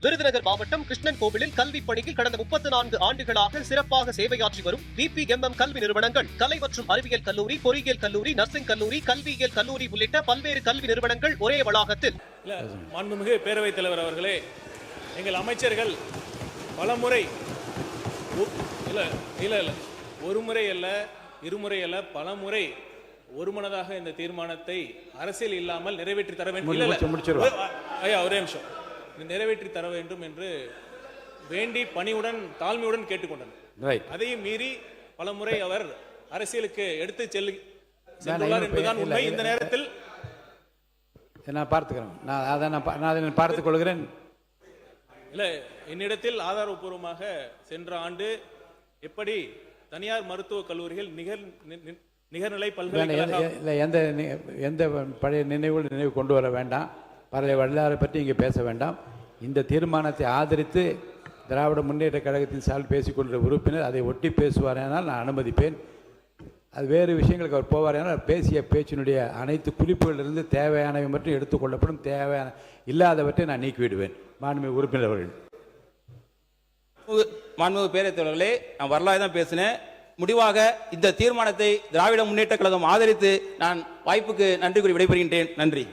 விருதுநகர் மாவட்டம் கிருஷ்ணன் கோவிலில் கல்வி பணியில் கடந்த 34 ஆண்டுகளாக சிறப்பாக சேவையாற்றி வரும் VPMM கல்வி நிறுவனங்கள், கலை மற்றும் அறிவியல் கல்லூரி, பொறியியல் கல்லூரி, நர்சிங் கல்லூரி, கல்வியியல் கல்லூரி உள்ளிட்ட பல்வேறு கல்வி நிறுவனங்கள் ஒரே வளாகத்தில். மாண்புமிகு பேரவைத் தலைவர் அவர்களே, எங்கள் அமைச்சர்கள் பலமுறை ஒரு முறை அல்ல, இருமுறை அல்ல, பலமுறை ஒருமனதாக இந்த தீர்மானத்தை அரசியல் இல்லாமல் நிறைவேற்றி தர வேண்டும், ஒரே நிமிஷம், நிறைவேற்றி தர வேண்டும் என்று வேண்டி பணிவுடன் தாழ்மையுடன் கேட்டுக்கொண்டனர். அதையும் மீறி பலமுறை அவர் அரசியலுக்கு எடுத்து செல்லுள்ளார் என்பதுதான் உண்மை. இந்த நேரத்தில் நான் பார்த்துக்கிறேன், நான் பார்த்துக் கொள்கிறேன். இல்ல, என்னிடத்தில் ஆதாரபூர்வமாக சென்ற ஆண்டு எப்படி தனியார் மருத்துவக் கல்லூரிகள் நிகர்நிலை பல்கலைக்கழகம் எந்த பழைய நினைவு கொண்டு வர வேண்டாம், பழைய வரலாறு பற்றி இங்கே பேச வேண்டாம். இந்த தீர்மானத்தை ஆதரித்து திராவிட முன்னேற்ற கழகத்தின் சார்பில் பேசிக்கொண்ட உறுப்பினர் அதை ஒட்டி பேசுவாரேனால் நான் அனுமதிப்பேன். அது வேறு விஷயங்களுக்கு அவர் போவாரேனால் பேசிய பேச்சினுடைய அனைத்து குறிப்புகளிலிருந்து தேவையானவை மட்டும் எடுத்துக்கொள்ளப்படும், தேவையான இல்லாதவற்றை நான் நீக்கிவிடுவேன். மாண்புமிகு உறுப்பினர் அவர்கள். மாண்புமிகு பேரவைத் தலைவர்களே, நான் வரலாறு தான் பேசினேன். முடிவாக இந்த தீர்மானத்தை திராவிட முன்னேற்ற கழகம் ஆதரித்து நான் வாய்ப்புக்கு நன்றி கூறி விடைபெறுகின்றேன். நன்றி.